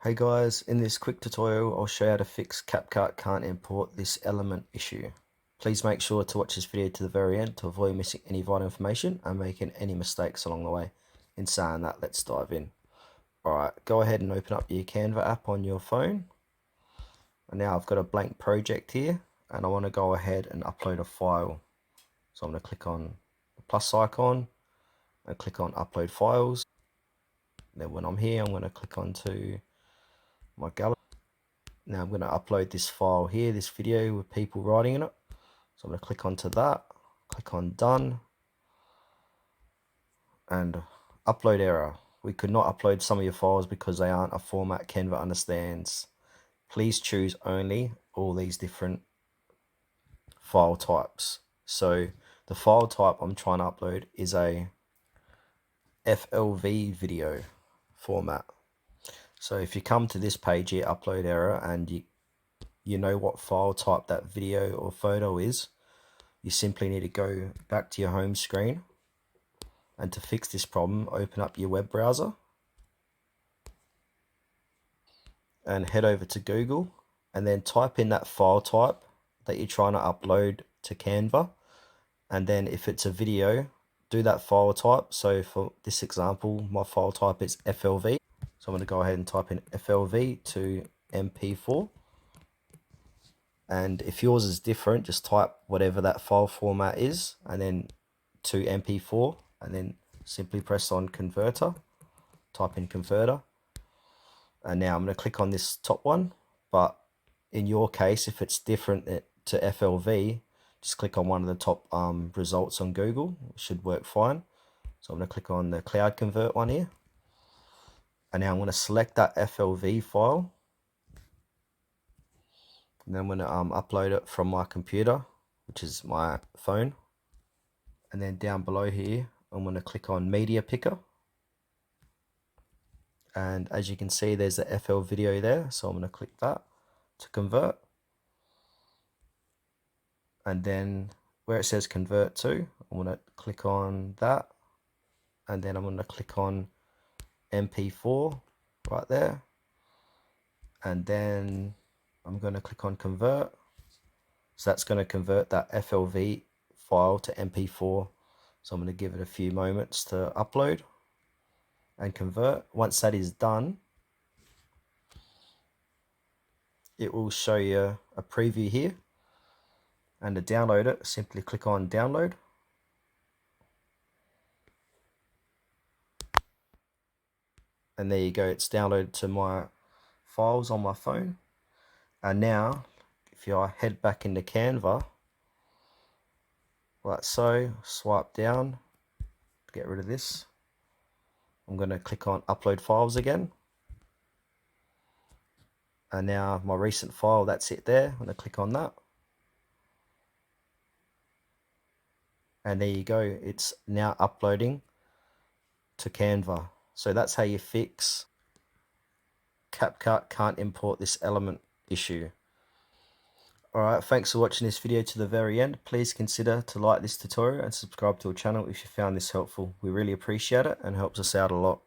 Hey guys, in this quick tutorial I'll show you how to fix Capcut can't import this element issue. Please make sure to watch this video to the very end to avoid missing any vital information and making any mistakes along the way. In saying that, let's dive in. Alright, go ahead and open up your Canva app on your phone. And now I've got a blank project here and I want to go ahead and upload a file. So I'm going to click on the plus icon and click on upload files. And then when I'm here, I'm going to click onto my gallery. Now I'm going to upload this file here, this video with people writing in it. So I'm going to click onto that, click on done, and upload error. We could not upload some of your files because they aren't a format Canva understands. Please choose only all these different file types. So the file type I'm trying to upload is a FLV video format. So if you come to this page here, upload error, and you know what file type that video or photo is, you simply need to go back to your home screen, and to fix this problem, open up your web browser and head over to Google and then type in that file type that you're trying to upload to Canva, and then if it's a video, do that file type. So for this example, my file type is FLV, so I'm going to go ahead and type in FLV to MP4. And if yours is different, just type whatever that file format is and then to MP4, and then simply press on converter, type in converter. And now I'm going to click on this top one, but in your case, if it's different to FLV, just click on one of the top results on Google. It should work fine. So I'm going to click on the cloud convert one here. And now I'm going to select that FLV file. And then I'm going to upload it from my computer, which is my phone. And then down below here, I'm going to click on media picker. And as you can see, there's the FL video there. So I'm going to click that to convert. And then where it says convert to, I'm going to click on that. And then I'm going to click on MP4 right there. And then I'm going to click on convert. So that's going to convert that FLV file to MP4. So I'm going to give it a few moments to upload and convert. Once that is done, it will show you a preview here. And to download it, simply click on download. And there you go, it's downloaded to my files on my phone. And now, if I head back into Canva, like so, swipe down to get rid of this. I'm going to click on upload files again. And now my recent file, that's it there. I'm going to click on that. And there you go, it's now uploading to Canva. So that's how you fix Capcut can't import this element issue. Alright, thanks for watching this video to the very end. Please consider to like this tutorial and subscribe to our channel if you found this helpful. We really appreciate it and helps us out a lot.